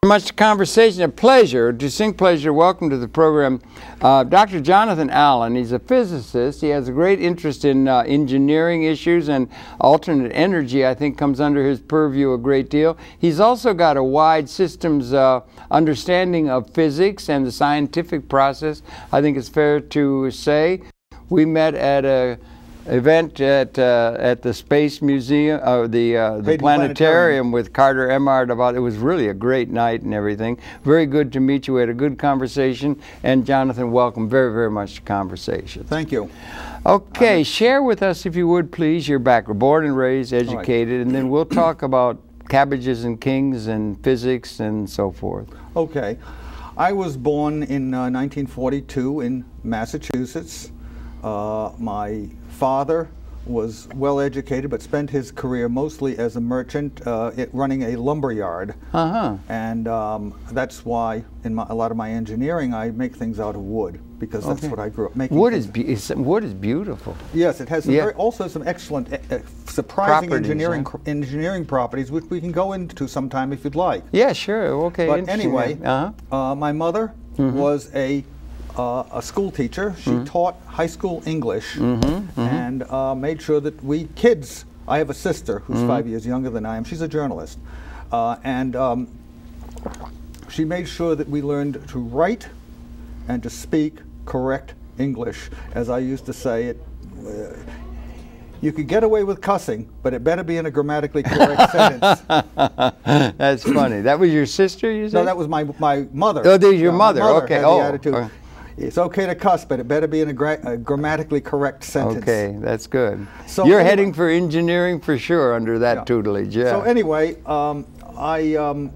Much conversation, a pleasure, distinct pleasure. Welcome to the program. Dr. Jonathan Allen, he's a physicist. He has a great interest in engineering issues, and alternate energy, I think, comes under his purview a great deal. He's also got a wide systems understanding of physics and the scientific process. I think it's fair to say we met at a event at the Space Museum, the planetarium with Carter Emmard. It was really a great night and everything. Very good to meet you. We had a good conversation. And Jonathan, welcome very, very much to Conversation. Thank you. Okay, share with us, if you would, please, your background. Born and raised, educated, and then we'll talk about cabbages and kings and physics and so forth. Okay. I was born in 1942 in Massachusetts. My father was well educated, but spent his career mostly as a merchant running a lumber yard. And that's why in a lot of my engineering I make things out of wood, because that's what I grew up making. Wood is beautiful. Yes, it has some also some excellent, surprising engineering properties, which we can go into sometime if you'd like. Yeah, sure. Okay. But anyway, my mother was a school teacher. She taught high school English and made sure that we kids, I have a sister who's 5 years younger than I am, she's a journalist, and she made sure that we learned to write and to speak correct English. As I used to say, you could get away with cussing, but it better be in a grammatically correct sentence. That's funny. That was your sister, you said? No, that was my mother. Oh, there's your mother. Okay. Had the attitude, it's okay to cuss, but it better be in a grammatically correct sentence. Okay, that's good. So you're heading for engineering for sure under that tutelage. Yeah. So anyway, I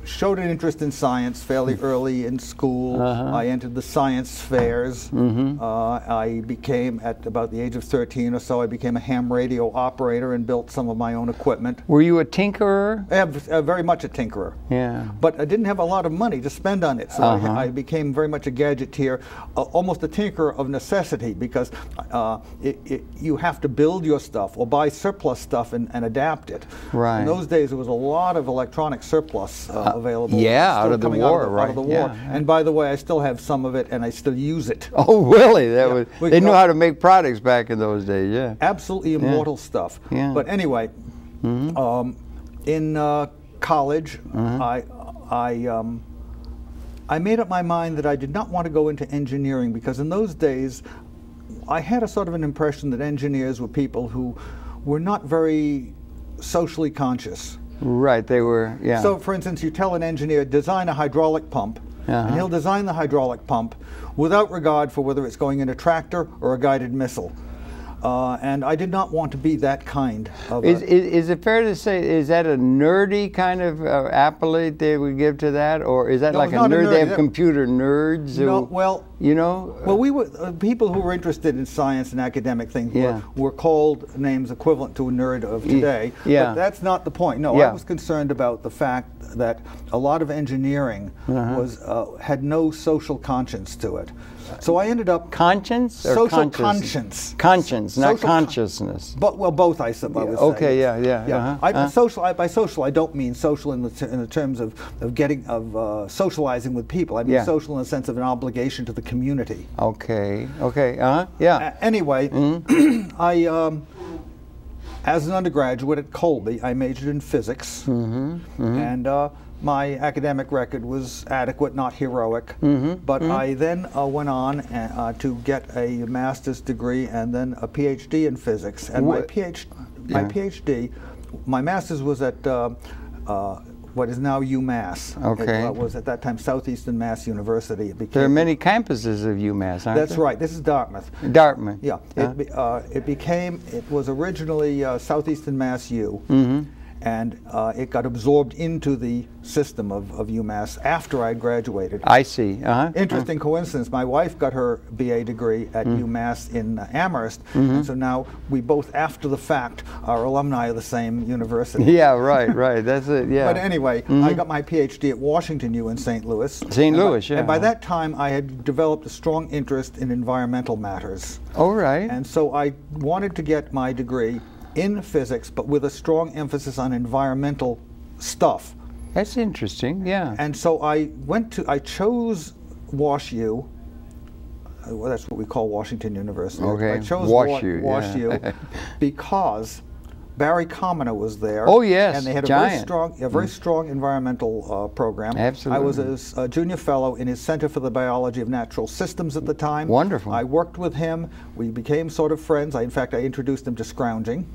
showed an interest in science fairly early in school. I entered the science fairs. I became, at about the age of 13 or so, I became a ham radio operator and built some of my own equipment. Were you a tinkerer? Very much a tinkerer. Yeah. But I didn't have a lot of money to spend on it, so I became very much a gadgeteer, almost a tinkerer of necessity, because you have to build your stuff or buy surplus stuff and adapt it. Right. In those days, there was a lot of electronic surplus available. Out of the war, out of the war. And by the way, I still have some of it, and I still use it. Oh, really? They knew how to make products back in those days. Yeah. Absolutely immortal stuff. Yeah. But anyway, in college, I made up my mind that I did not want to go into engineering, because in those days, I had a sort of an impression that engineers were people who were not very socially conscious. Right, they were, So, for instance, you tell an engineer, design a hydraulic pump, and he'll design the hydraulic pump without regard for whether it's going in a tractor or a guided missile. And I did not want to be that kind of Is it fair to say, is that a nerdy kind of accolade they would give to that? Or is that like a nerd? They have computer nerds? No, well, you know? Well, we were, people who were interested in science and academic things were called names equivalent to a nerd of today. But that's not the point. No, I was concerned about the fact that a lot of engineering had no social conscience to it. So I ended up conscience or social conscience. Conscience, not social consciousness. But both, I suppose. Okay, By social, I don't mean social in the terms of socializing with people. I mean social in the sense of an obligation to the community. Okay. Anyway, I as an undergraduate at Colby, I majored in physics, and my academic record was adequate, not heroic, but I then went on to get a master's degree and then a Ph.D. in physics. And my Ph.D., my master's was at what is now UMass. Okay. It was at that time Southeastern Mass University. There are many campuses of UMass, aren't there? That's right. This is Dartmouth. Dartmouth. Yeah. It was originally Southeastern Mass U. And it got absorbed into the system of UMass after I graduated. I see. Interesting coincidence. My wife got her BA degree at UMass in Amherst, and so now we both, after the fact, are alumni of the same university. Yeah, right. That's it. Yeah. But anyway, I got my PhD at Washington U in St. Louis. St. Louis, And by that time, I had developed a strong interest in environmental matters. Oh, right. And so I wanted to get my degree in physics, but with a strong emphasis on environmental stuff. That's interesting, yeah. And so I chose WashU. Well, that's what we call Washington University. Okay. I chose WashU yeah. because Barry Commoner was there. Oh yes, and they had a very strong environmental program. Absolutely. I was a junior fellow in his Center for the Biology of Natural Systems at the time. Wonderful. I worked with him. We became sort of friends. In fact, I introduced him to scrounging.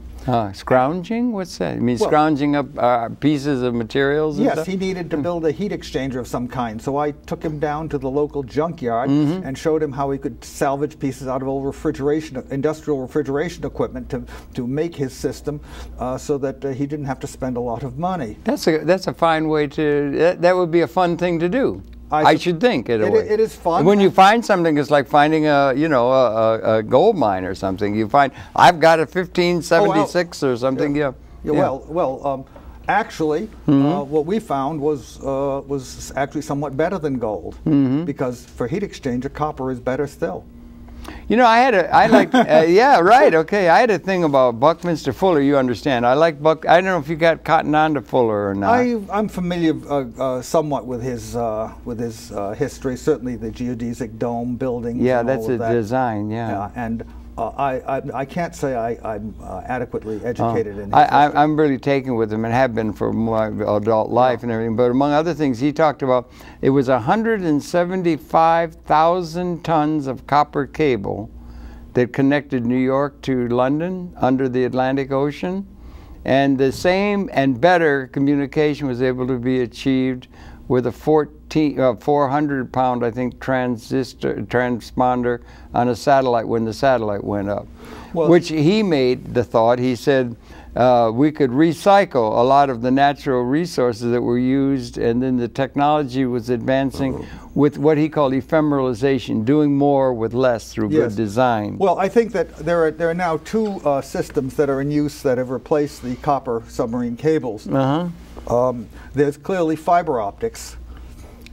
Scrounging? What's that? You mean scrounging up pieces of materials and yes, stuff? He needed to build a heat exchanger of some kind. So I took him down to the local junkyard and showed him how he could salvage pieces out of old industrial refrigeration equipment to make his system so that he didn't have to spend a lot of money. That's a fine way to, that would be a fun thing to do. I should think in a way. It is fun. When you find something, it's like finding a gold mine or something. You find, I've got a 1576 or something. Yeah. Well, actually, what we found was actually somewhat better than gold because for heat exchanger, copper is better still. You know, yeah, right, okay. I had a thing about Buckminster Fuller, you understand. I don't know if you got cotton on to Fuller or not. I'm familiar somewhat with his history, certainly the geodesic dome buildings. Yeah, and that's all of that. Design, yeah. And I can't say I'm adequately educated in his I'm really taken with him and have been for my adult life and everything. But among other things, he talked about it was 175,000 tons of copper cable that connected New York to London under the Atlantic Ocean. And the same and better communication was able to be achieved with a 400-pound, I think, transponder on a satellite when the satellite went up. Well, which he made the thought, he said, we could recycle a lot of the natural resources that were used, and then the technology was advancing with what he called ephemeralization, doing more with less through good design. Well, I think that there are now two systems that are in use that have replaced the copper submarine cables. There's clearly fiber optics.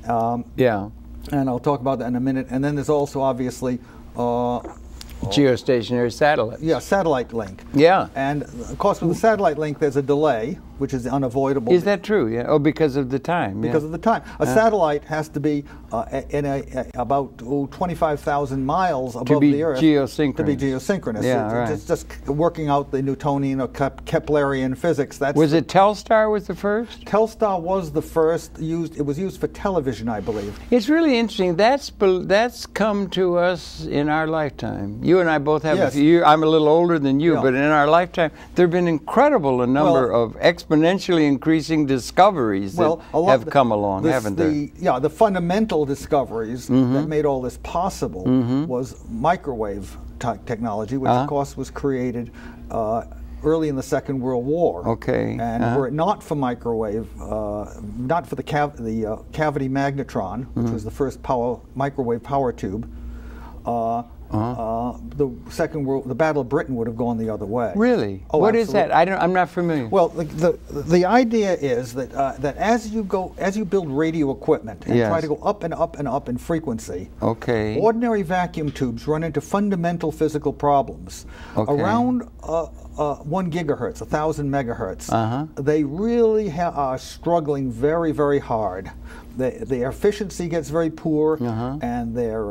Yeah. And I'll talk about that in a minute. And then there's also obviously geostationary satellite. Yeah, satellite link. Yeah. And of course with the satellite link there's a delay, which is unavoidable. Is that true? Yeah. Oh, because of the time. Because of the time. A satellite has to be about 25,000 miles above the Earth geosynchronous. To be geosynchronous. Yeah, right. It's just working out the Newtonian or Keplerian physics. Was it Telstar was the first? Telstar was the first used. It was used for television, I believe. It's really interesting. That's come to us in our lifetime. You and I both have a few. I'm a little older than you, but in our lifetime, there have been incredible number of exponentially increasing discoveries that have come along, haven't there? Yeah, the fundamental discoveries that made all this possible was microwave technology, which of course was created early in the Second World War. Okay. And were it not for microwave, not for the cavity magnetron, which was the first microwave power tube, the Battle of Britain would have gone the other way. Really? Oh, what is that? I'm not familiar. Well, the idea is that that as you build radio equipment and try to go up and up and up in frequency, ordinary vacuum tubes run into fundamental physical problems. Around 1 gigahertz, 1,000 megahertz, they really are struggling very, very hard. Their efficiency gets very poor, and their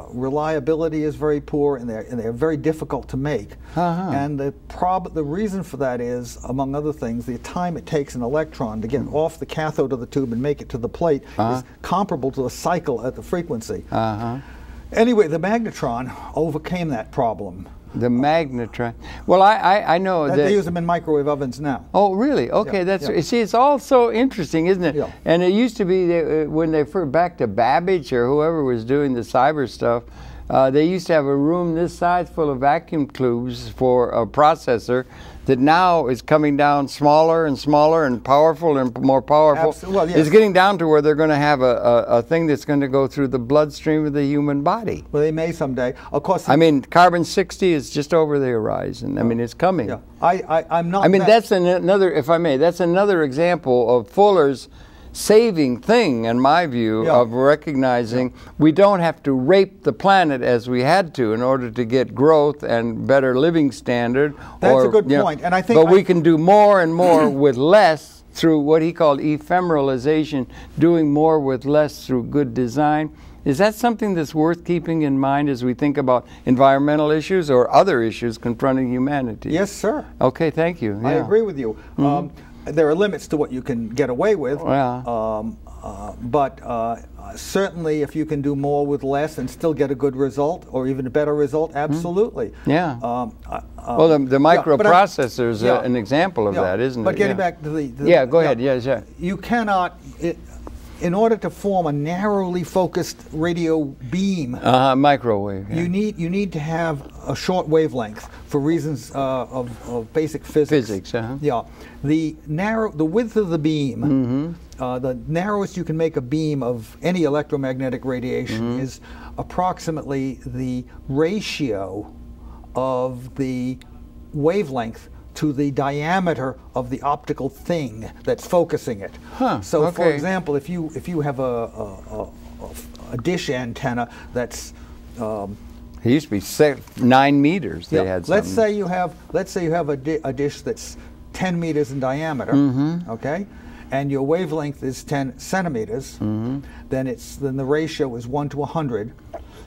reliability is very poor, and they're very difficult to make. And the reason for that is, among other things, the time it takes an electron to get off the cathode of the tube and make it to the plate is comparable to a cycle at the frequency. Anyway, the magnetron overcame that problem. The magnetron. Well, I know that they use them in microwave ovens now. Oh, really? Okay, see, it's all so interesting, isn't it? Yeah. And it used to be when they first back to Babbage or whoever was doing the cyber stuff. They used to have a room this size full of vacuum tubes for a processor that now is coming down smaller and smaller and powerful and more powerful. Absolutely. Well, yes. It's getting down to where they're going to have a thing that's going to go through the bloodstream of the human body. Well, they may someday. Of course. I mean, carbon-60 is just over the horizon. I mean, it's coming. Yeah. I'm not. I mean, that's another, if I may, that's another example of Fuller's saving thing, in my view, of recognizing we don't have to rape the planet as we had to in order to get growth and better living standard. That's a good point, and I think. But we can do more and more with less through what he called ephemeralization, doing more with less through good design. Is that something that's worth keeping in mind as we think about environmental issues or other issues confronting humanity? Yes, sir. Okay, thank you. I Yeah. agree with you. There are limits to what you can get away with, but certainly if you can do more with less and still get a good result or even a better result, absolutely. Yeah. Well, the microprocessor is an example of that, isn't it? But getting back to the yeah, go ahead. Yes, yeah. You cannot. In order to form a narrowly focused radio beam, microwave, you need to have a short wavelength for reasons of basic physics. Yeah, the width of the beam, the narrowest you can make a beam of any electromagnetic radiation is approximately the ratio of the wavelength to the diameter of the optical thing that's focusing it. So, for example, if you have a dish antenna that's it used to be 9 meters. They had. Let's say you have a dish that's 10 meters in diameter. Okay, and your wavelength is 10 centimeters. Then the ratio is 1 to 100.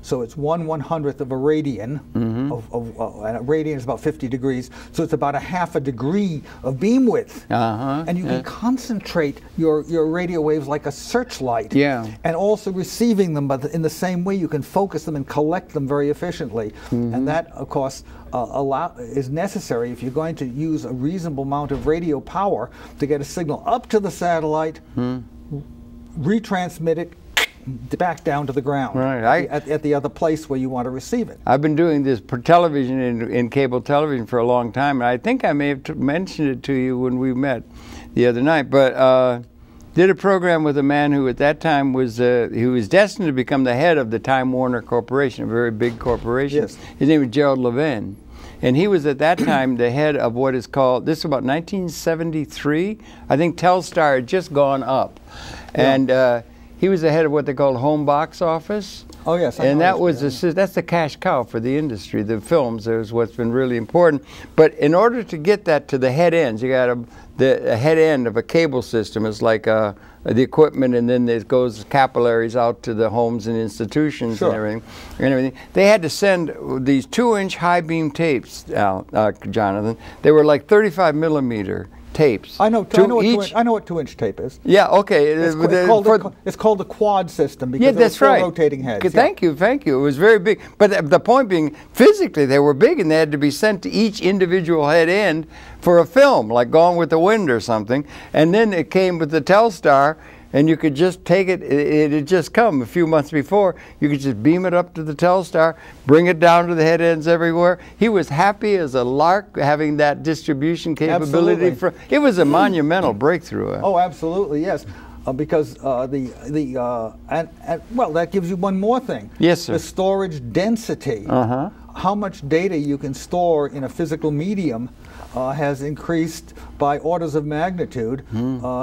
So it's 1/100th of a radian, and a radian is about 50 degrees, so it's about a half a degree of beam width. And you can concentrate your radio waves like a searchlight, and also receiving them, but in the same way you can focus them and collect them very efficiently. And that, of course, is necessary if you're going to use a reasonable amount of radio power to get a signal up to the satellite, retransmit it, back down to the ground, at the other place where you want to receive it. I've been doing this for television in cable television for a long time, and I think I may have mentioned it to you when we met the other night, but did a program with a man who at that time was destined to become the head of the Time Warner Corporation, a very big corporation. Yes. His name was Gerald Levin. And he was at that time the head of what is called, this is about 1973, I think Telstar had just gone up. And he was the head of what they called home box office. Oh yes, and that was that's the cash cow for the industry. The films is what's been really important. But in order to get that to the head ends, you got the head end of a cable system is like the equipment, and then it goes capillaries out to the homes and institutions and everything. They had to send these 2-inch high beam tapes out, Jonathan. They were like 35 millimeter tapes. I know what 2-inch tape is. Yeah, okay. It's called the quad system because that's it's four rotating heads. Thank you. It was very big. But the point being, physically they were big, and they had to be sent to each individual head end for a film, like Gone with the Wind or something. And then it came with the Telstar, and you could just take it. It had just come a few months before. You could just beam it up to the Telstar, bring it down to the head ends everywhere. He was happy as a lark having that distribution capability. It was a monumental breakthrough. Oh, absolutely, yes. Because well, that gives you one more thing. Yes, sir. The storage density. How much data you can store in a physical medium has increased by orders of magnitude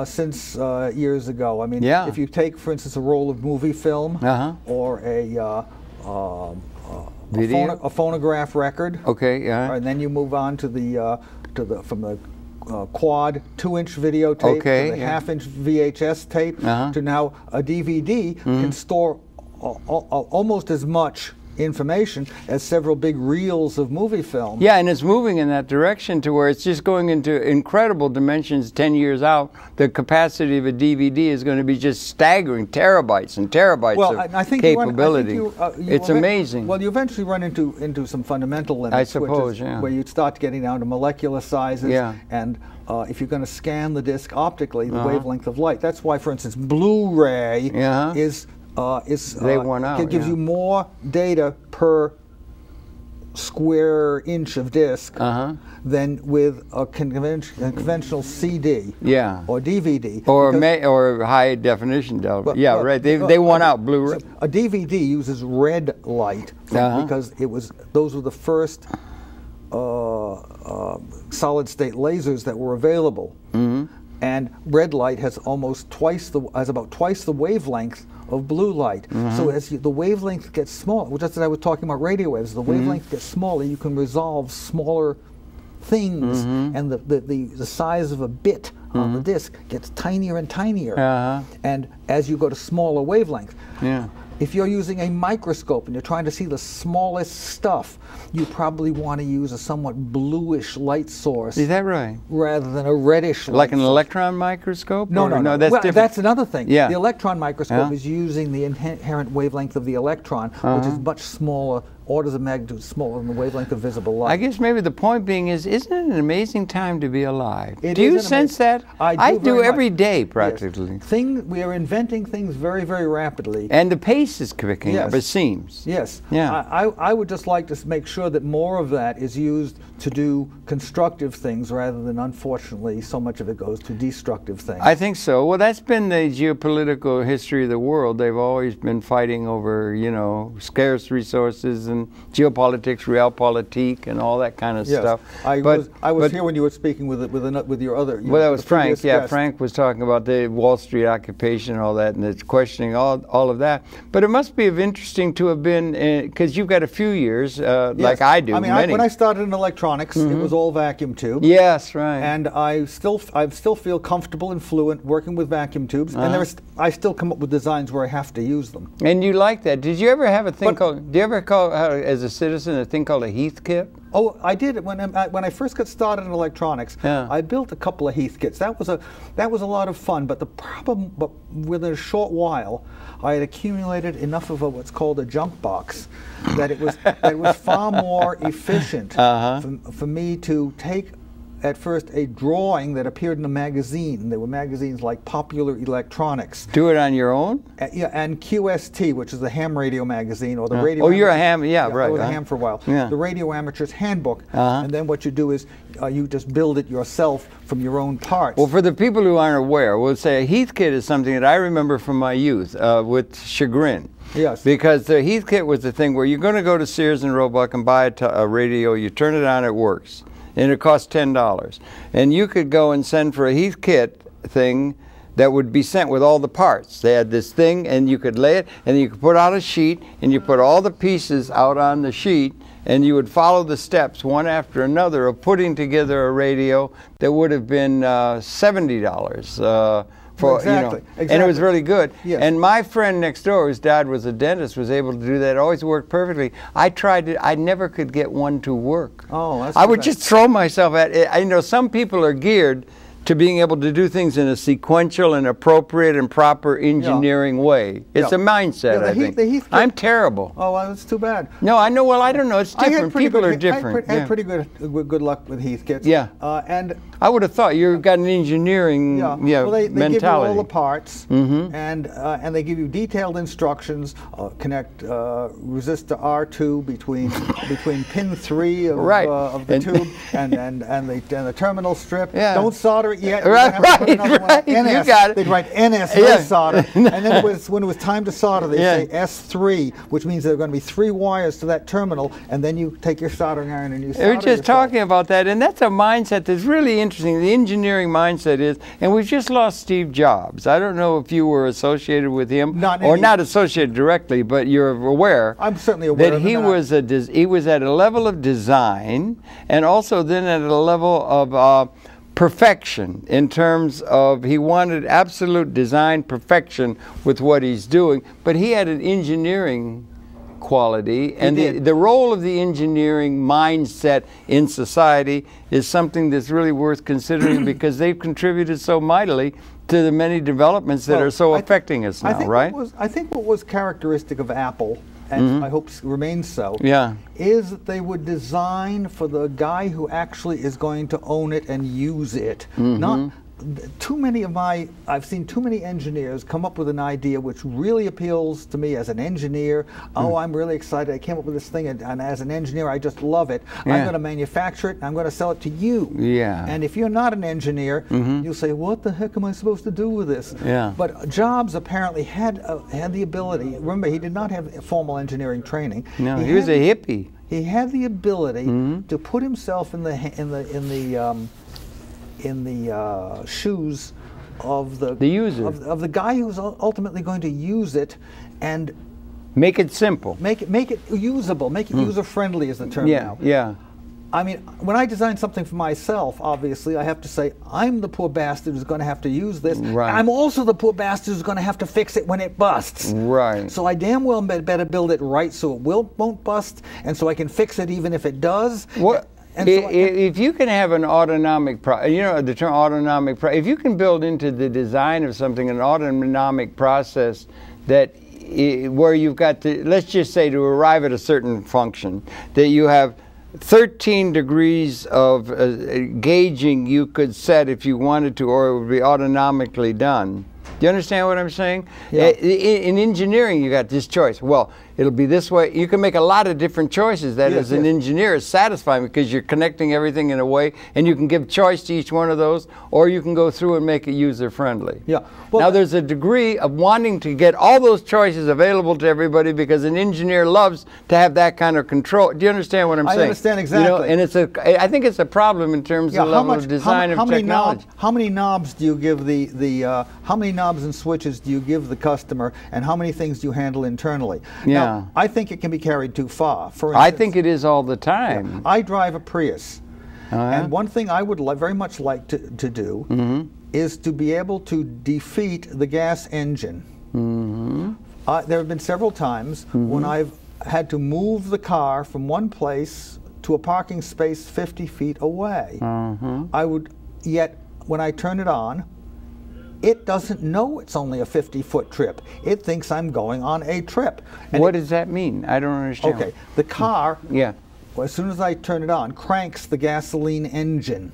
since years ago. I mean, if you take, for instance, a roll of movie film or a phonograph record, and then you move on to from the quad 2-inch videotape to the half-inch VHS tape to now a DVD can store almost as much information as several big reels of movie film. Yeah, and it's moving in that direction to where it's just going into incredible dimensions 10 years out. The capacity of a DVD is going to be just staggering, terabytes and terabytes of capability. It's amazing. Well, you eventually run into some fundamental limits, I suppose, where you'd start getting down to molecular sizes, and if you're going to scan the disc optically, the wavelength of light. That's why, for instance, Blu-ray gives you more data per square inch of disc than with a conventional CD or DVD. Or high definition television. They won out Blu-ray. So a DVD uses red light because those were the first solid state lasers that were available. And red light has about twice the wavelength of blue light. So as the wavelength gets smaller, just as I was talking about radio waves, the wavelength gets smaller, you can resolve smaller things, and the size of a bit on the disk gets tinier and tinier. And as you go to smaller wavelengths, if you're using a microscope and you're trying to see the smallest stuff, you probably want to use a somewhat bluish light source. Is that right? Rather than a reddish light Like an source. electron microscope? No, no, that's well, different. that's another thing. Yeah. The electron microscope is using the inherent wavelength of the electron, which is much smaller, orders of magnitude smaller than the wavelength of visible light. I guess maybe the point being is, isn't it an amazing time to be alive? It do you is sense that? I do every day, practically. Yes. We are inventing things very, very rapidly. And the pace is picking up, it seems. Yes. Yeah. I would just like to make sure that more of that is used to do constructive things rather than, unfortunately, so much of it goes to destructive things. I think so. Well, that's been the geopolitical history of the world. They've always been fighting over, you know, scarce resources and geopolitics, realpolitik, and all that kind of stuff. I was here when you were speaking with your other. Well, that was Frank. Yeah, guest. Frank was talking about the Wall Street occupation and all that, and it's questioning all of that. But it must be interesting to have been, because you've got a few years, like I do. I mean, when I started in electronics, it was all vacuum tube. Yes, right. And I still feel comfortable and fluent working with vacuum tubes, and I still come up with designs where I have to use them. And you like that? Did you ever have a thing called? Do you ever call, as a citizen, a thing called a Heath kit? Oh, I did. When I first got started in electronics, I built a couple of Heath kits. That was a lot of fun. But the problem, within a short while, I had accumulated enough of what's called a junk box that it was far more efficient for me to take at first a drawing that appeared in a magazine. There were magazines like Popular Electronics. Do it on your own? Yeah, and QST, which is the ham radio magazine, or the radio. Oh, you're a ham, yeah, right. I was a ham for a while. Yeah. The Radio Amateur's Handbook, and then what you do is you just build it yourself from your own parts. Well, for the people who aren't aware, we'll say a Heath kit is something that I remember from my youth with chagrin. Yes. Because the Heath kit was the thing where you're going to go to Sears and Roebuck and buy a radio, you turn it on, it works. And it costs $10. And you could go and send for a Heath kit thing that would be sent with all the parts. They had this thing, and you could lay it, and you could put out a sheet, and you put all the pieces out on the sheet, and you would follow the steps one after another of putting together a radio that would have been $70. Exactly. And it was really good. Yes. And my friend next door, whose dad was a dentist, was able to do that. It always worked perfectly. I tried it. I never could get one to work. Oh, that's I would just throw myself at it. I know some people are geared to being able to do things in a sequential and appropriate and proper engineering way. It's a mindset, I think. I'm terrible. Oh, well, that's too bad. No, I know. Well, I don't know. It's different. People are different. I had pretty good luck with Heath kits. Yeah. And I would have thought you've got an engineering well, they mentality. give you all the parts, and they give you detailed instructions. Connect resistor R2 between pin 3 of the tube and the terminal strip. Yeah. Don't solder it yet. Right. NS. You got it. They'd write NS, no solder. And then when it was time to solder, they say S3, which means there are going to be 3 wires to that terminal, and then you take your soldering iron and you solder. We were just talking about that, and that's a mindset that's really interesting. The engineering mindset is, and we've just lost Steve Jobs. I don't know if you were associated with him, not associated directly, but you're aware. I'm certainly aware that he was at a level of design, and also then at a level of perfection, in terms of he wanted absolute design perfection with what he's doing, but he had an engineering quality, and the role of the engineering mindset in society is something that's really worth considering because they've contributed so mightily to the many developments that are so affecting us now, right? I think what was characteristic of Apple, and I hope remains so, is that they would design for the guy who actually is going to own it and use it. Not too many of I've seen too many engineers come up with an idea which really appeals to me as an engineer. Oh, I'm really excited. I came up with this thing, and as an engineer, I just love it. I'm going to manufacture it, and I'm going to sell it to you. And if you're not an engineer, you'll say, what the heck am I supposed to do with this? But Jobs apparently had the ability. Remember, he did not have formal engineering training. No, he was a hippie. He had the ability to put himself in the shoes of the user, of the guy who's ultimately going to use it, and make it simple, make it usable, make it user friendly is the term now. I mean, when I design something for myself, obviously, I have to say, I'm the poor bastard who's going to have to use this. Right. I'm also the poor bastard who's going to have to fix it when it busts. Right. So I damn well better build it right so it won't bust, and so I can fix it even if it does. What? And so if you can have an autonomic, you know the term autonomic, if you can build into the design of something an autonomic process that where you've got to, let's just say to arrive at a certain function, that you have 13 degrees of gauging you could set if you wanted to, or it would be autonomically done. Do you understand what I'm saying? Yeah. In engineering, you got this choice. Well, it'll be this way. You can make a lot of different choices. That as an engineer is satisfying because you're connecting everything in a way, and you can give choice to each one of those, or you can go through and make it user-friendly. Yeah. Well, now, there's a degree of wanting to get all those choices available to everybody because an engineer loves to have that kind of control. Do you understand what I'm saying? I understand exactly. You know, and I think it's a problem in terms of the level of design of technology. How many knobs do you give how many knobs and switches do you give the customer, and how many things do you handle internally? Yeah. Now, I think it can be carried too far. For instance, I think it is all the time. Yeah, I drive a Prius, and one thing I would very much like to do is to be able to defeat the gas engine. There have been several times when I've had to move the car from one place to a parking space 50 feet away. Yet when I turn it on, it doesn't know it's only a 50-foot trip. It thinks I'm going on a trip. And what does that mean? I don't understand. Okay, the car, yeah, as soon as I turn it on, cranks the gasoline engine.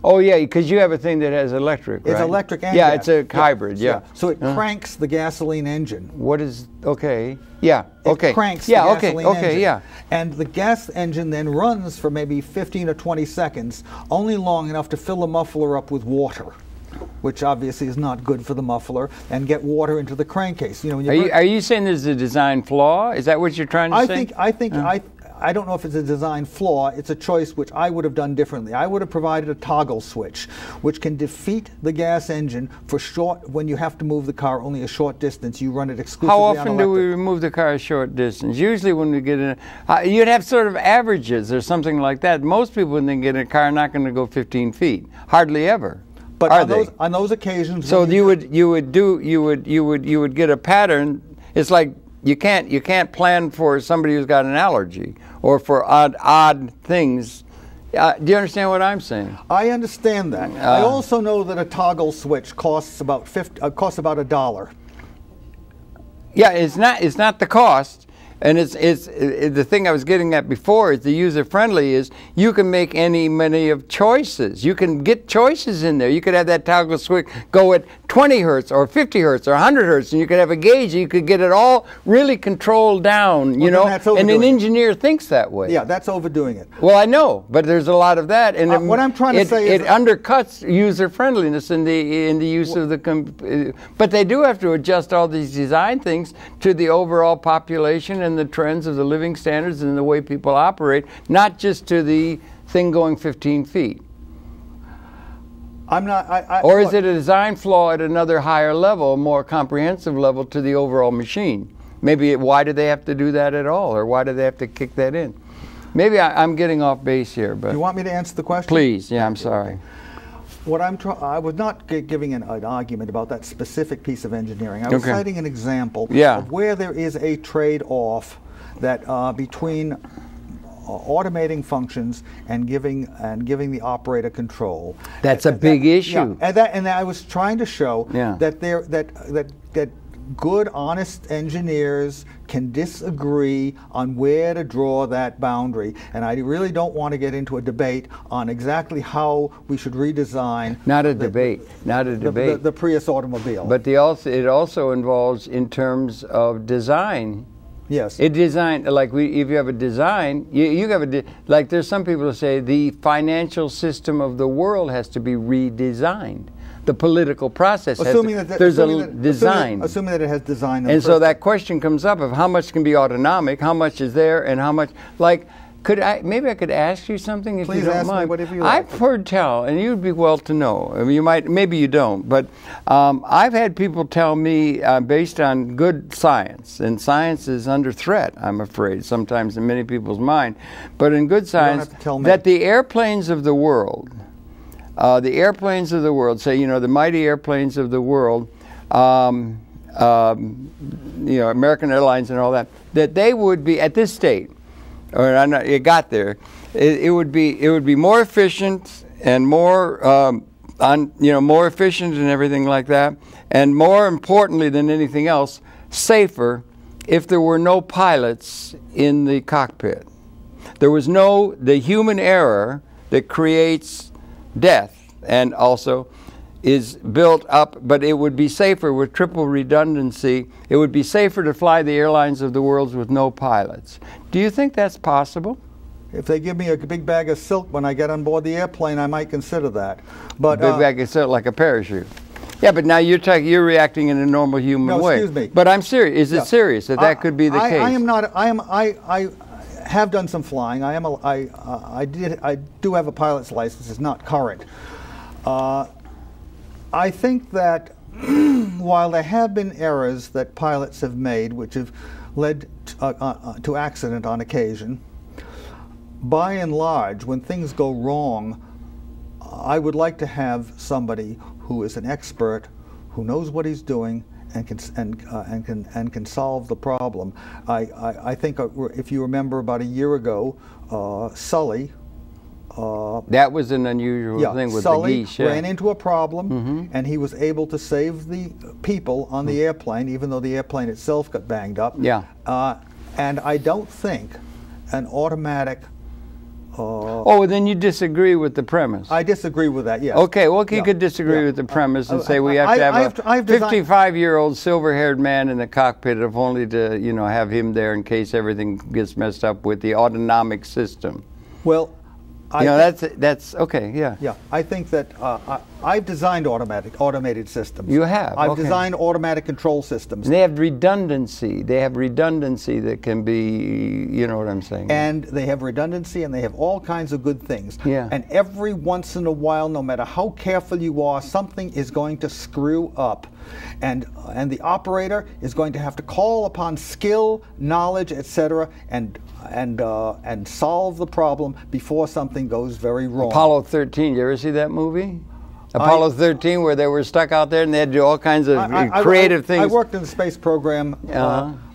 Oh yeah, because you have a thing that has electric, right? It's electric and gas. gas. It's a hybrid, yeah. So it cranks the gasoline engine. What is, okay, yeah, okay. It cranks yeah, the gasoline okay, engine. yeah. And the gas engine then runs for maybe 15 or 20 seconds, only long enough to fill the muffler up with water, which obviously is not good for the muffler, and get water into the crankcase. You know, when are you saying there's a design flaw? Is that what you're trying to say? I don't know if it's a design flaw. It's a choice which I would have done differently. I would have provided a toggle switch, which can defeat the gas engine for short, when you have to move the car only a short distance. You run it exclusively How on often do we remove the car a short distance? Usually when we get in, you'd have sort of averages or something like that. Most people when they get in a car are not going to go 15 feet. Hardly ever. But on those occasions, so you would get a pattern. It's like you can't plan for somebody who's got an allergy or for odd things. Do you understand what I'm saying? I understand that. I also know that a toggle switch costs about $1. Yeah, it's not the cost. And it's the thing I was getting at before is the user-friendly is you can make many of choices. You can get choices in there. You could have that toggle switch go at 20 hertz or 50 hertz or 100 hertz, and you could have a gauge. You could get it all really controlled down, you know. And an engineer thinks that way. Yeah, that's overdoing it. Well, I know, but there's a lot of that, and what I'm trying to say is it undercuts user-friendliness in the use of the. But they do have to adjust all these design things to the overall population and the trends of the living standards and the way people operate, not just to the thing going 15 feet. I'm not. Or is it a design flaw at another higher level, a more comprehensive level to the overall machine? Maybe why do they have to do that at all, or why do they have to kick that in? Maybe I'm getting off base here, but you want me to answer the question? Please. Yeah, I'm sorry. What I was not giving an argument about that specific piece of engineering. I was citing an example of where there is a trade-off that between automating functions and giving the operator control. That's a big issue. Yeah, and I was trying to show that good, honest engineers can disagree on where to draw that boundary, and I really don't want to get into a debate on exactly how we should redesign. Not a debate. The Prius automobile. But it also involves in terms of design. Yes. It design if you have a design, you have like there's some people who say the financial system of the world has to be redesigned. The political process assuming has that there's a design. Assuming that it has design. And so that question comes up of how much can be autonomic, how much is there, and how much, like Maybe I could ask you something if Please you don't ask mind. me whatever you like. I've heard tell, and you'd be well to know. I mean, you might, maybe you don't, but I've had people tell me, based on good science, and science is under threat, I'm afraid, sometimes in many people's mind, but in good science, that the airplanes of the world, say, you know, the mighty airplanes of the world, you know, American Airlines and all that, that they would be at this state, or it got there, it would be more efficient and more more efficient and everything like that, and more importantly than anything else, safer if there were no pilots in the cockpit. There was the human error that creates death and also is built up, but it would be safer with triple redundancy. It would be safer to fly the airlines of the world with no pilots. Do you think that's possible? If they give me a big bag of silk when I get on board the airplane, I might consider that. But a big bag of silk, like a parachute. Yeah, but now you're reacting in a normal human way. Excuse me. But I'm serious. Is it serious that could be the case? I am not. I have done some flying. I do have a pilot's license. It's not current. I think that while there have been errors that pilots have made, which have led to accident on occasion, by and large, when things go wrong, I would like to have somebody who is an expert, who knows what he's doing, and can solve the problem. I think if you remember about a year ago, Sully. That was an unusual thing with Sully the geese. ran into a problem, and he was able to save the people on the airplane, even though the airplane itself got banged up. Yeah. And I don't think an automatic. Oh, then you disagree with the premise. I disagree with that. Yes. Okay. Well, you could disagree with the premise and say we have to have a 55-year-old silver-haired man in the cockpit, if only to have him there in case everything gets messed up with the autonomic system. Well. That's okay. Yeah. Yeah, I think that I've designed automated systems. You have. I've designed automatic control systems. And they have redundancy. They have redundancy that can be, you know what I'm saying. And they have redundancy, and they have all kinds of good things. Yeah. And every once in a while, no matter how careful you are, something is going to screw up, and the operator is going to have to call upon skill, knowledge, etc., and solve the problem before something goes very wrong. Apollo 13, you ever see that movie? Apollo 13, where they were stuck out there and they had to do all kinds of creative things. I worked in the space program.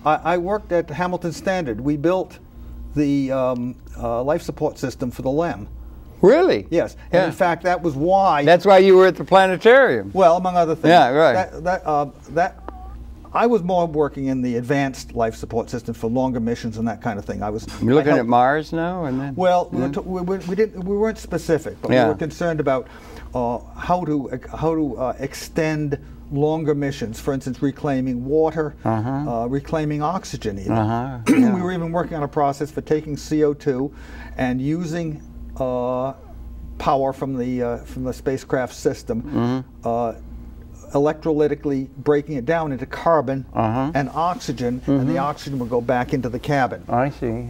I worked at Hamilton Standard. We built the life support system for the LEM. Really? Yes. And in fact, that was why. That's why you were at the planetarium. Well, among other things. Yeah, right. I was more working in the advanced life support system for longer missions and that kind of thing. You're looking at Mars now, and then. Well, we weren't specific, but we were concerned about how to extend longer missions. For instance, reclaiming water, reclaiming oxygen. Even. We were even working on a process for taking CO2 and using power from the spacecraft system. Electrolytically breaking it down into carbon and oxygen, and the oxygen would go back into the cabin. I see.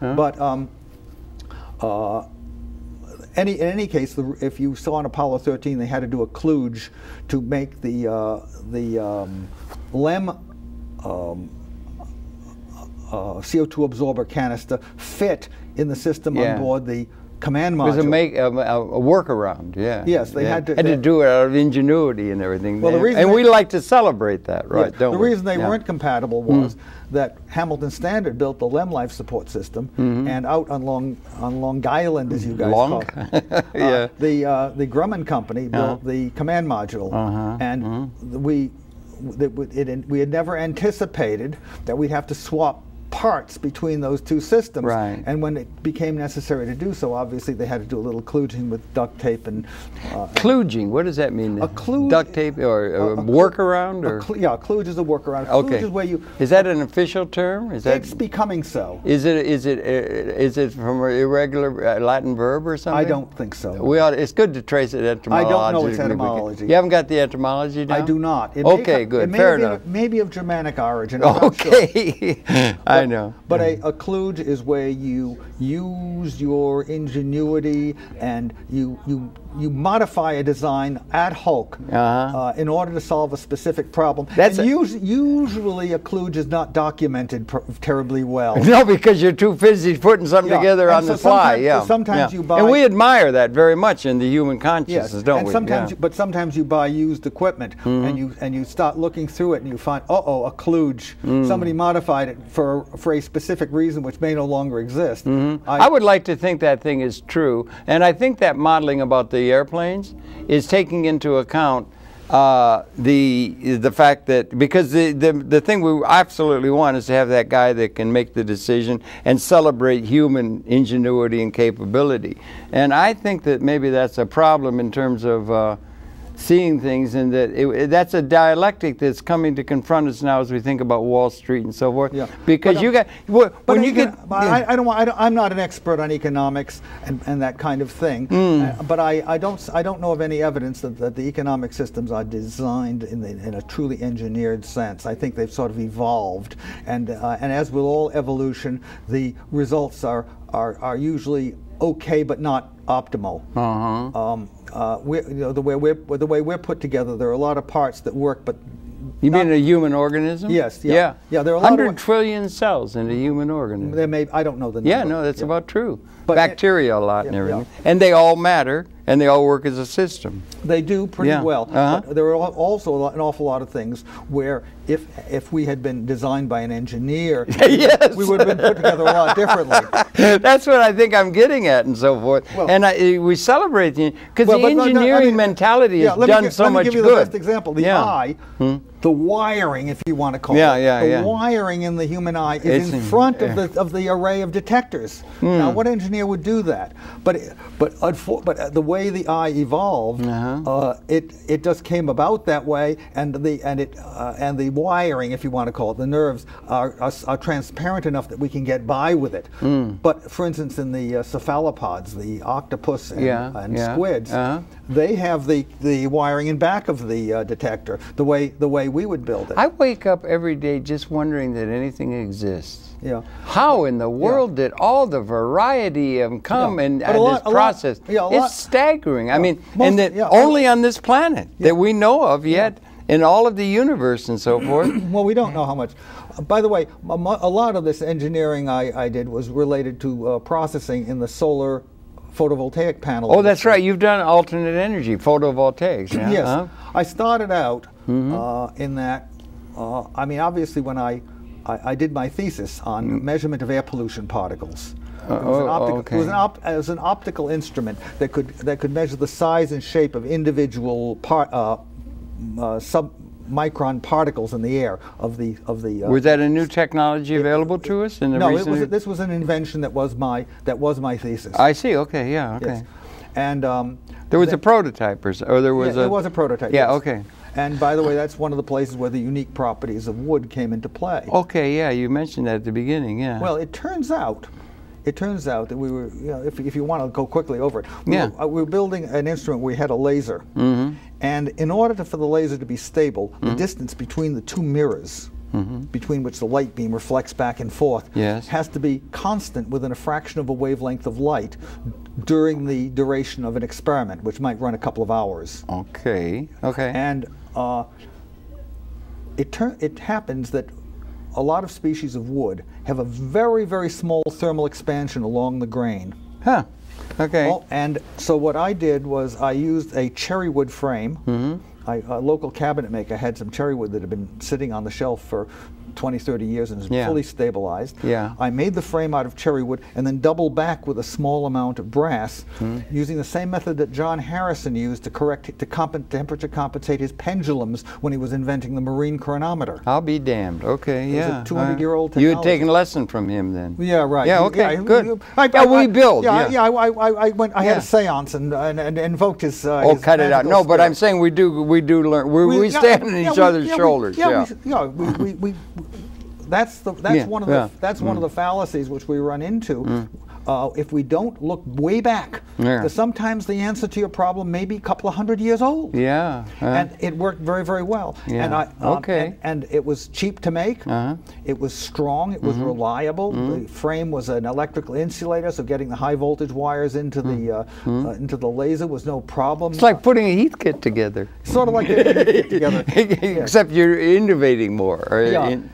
But in any case, if you saw on Apollo 13, they had to do a kludge to make the LEM CO2 absorber canister fit in the system on board the command module. It was a workaround, yeah. Yes, they had to do it out of ingenuity and everything. Well, we like to celebrate that, right? Don't we? The reason they weren't compatible was that Hamilton Standard built the LEM life support system, and out on Long Island, as you guys call it, the Grumman company built the command module, and we had never anticipated that we'd have to swap parts between those two systems. Right. And when it became necessary to do so, obviously they had to do a little kludging with duct tape and. Kludging. What does that mean? A kludge. Duct tape or a workaround, or. Yeah, a kludge is a workaround. Okay. Kludge is where you. Is that an official term? It's becoming so. Is it from an irregular Latin verb or something? I don't think so. It's good to trace it etymologically. I don't know its etymology. You haven't got the etymology down? I do not. Okay, good. Fair enough. Maybe of Germanic origin. Okay. I know. But a kludge is where you use your ingenuity and you modify a design ad hoc in order to solve a specific problem. Usually a kludge is not documented terribly well. No, because you're too busy putting something together on the fly. So sometimes you buy, and we admire that very much in the human consciousness, don't we? But sometimes you buy used equipment and you start looking through it and you find, a kludge. Somebody modified it for a specific reason which may no longer exist. I would like to think that thing is true, and I think that modeling about the airplanes is taking into account the fact that, because the thing we absolutely want is to have that guy that can make the decision and celebrate human ingenuity and capability. And I think that maybe that's a problem in terms of seeing things, and that that's a dialectic that's coming to confront us now as we think about Wall Street and so forth. Because I'm not an expert on economics and that kind of thing. But I don't know of any evidence that the economic systems are designed in a truly engineered sense. I think they've sort of evolved, and as with all evolution, the results are usually okay, but not optimal. The way we're put together, there are a lot of parts that work, but you mean a human organism? Yes. There are a lot 100 trillion cells in a human organism. There may, I don't know the number. Yeah, no, that's about true. But bacteria a lot and everything, and they all matter, and they all work as a system. They do pretty well. But there are also an awful lot of things where if we had been designed by an engineer, we would have been put together a lot differently. That's what I think I'm getting at, and so forth. Well, and we celebrate because the engineering mentality has done so much good. Let me give you the best example. The eye, the wiring, if you want to call it, the wiring in the human eye is in front of the array of detectors. Now, what engineer would do that? But the way the eye evolved, it just came about that way, and the wiring, if you want to call it, the nerves are transparent enough that we can get by with it. But for instance, in the cephalopods, the octopus and squids, they have the wiring in back of the detector, the way we would build it. I wake up every day just wondering that anything exists. How in the world did all the variety come in this process? It's staggering. I mean, and that only on this planet that we know of yet, in all of the universe and so forth. Well, we don't know how much. By the way, a lot of this engineering I did was related to processing in the solar photovoltaic panel. Oh, that's right. You've done alternate energy, photovoltaics. Yes. I started out in that, I mean, obviously when I did my thesis on measurement of air pollution particles. It was an optical instrument that could measure the size and shape of individual submicron particles in the air of the. Was that a new technology available to us in the recent? This was an invention that was my thesis. I see. Okay. Yeah. Okay. Yes. And there was a prototype, or there was there was a prototype. Yeah. Yes. Okay. And by the way, that's one of the places where the unique properties of wood came into play. Okay, yeah, you mentioned that at the beginning, Well, it turns out that we were, if you want to go quickly over it, we were building an instrument where we had a laser. And in order for the laser to be stable, the distance between the two mirrors, between which the light beam reflects back and forth, has to be constant within a fraction of a wavelength of light during the duration of an experiment, which might run a couple of hours. Okay. And it happens that a lot of species of wood have a very, very small thermal expansion along the grain. Okay. And so what I did was I used a cherry wood frame. A local cabinet maker had some cherry wood that had been sitting on the shelf for 20, 30 years and is fully stabilized. I made the frame out of cherry wood and then doubled back with a small amount of brass, using the same method that John Harrison used to temperature compensate his pendulums when he was inventing the marine chronometer. I'll be damned. Okay, it was a 200-year-old technology. You had taken a lesson from him then. Yeah, right. Yeah, okay, good. We build. I had a seance and invoked his. Cut it out. No, but I'm saying we do learn. We stand on each other's shoulders. That's one of the fallacies which we run into. if we don't look way back, because sometimes the answer to your problem may be a couple of 100 years old. Yeah. And it worked very, very well. Yeah. And and it was cheap to make. It was strong. It was reliable. The frame was an electrical insulator, so getting the high voltage wires into the laser was no problem. It's like putting a heat kit together. Sort of like getting a heat kit together. Except you're innovating more.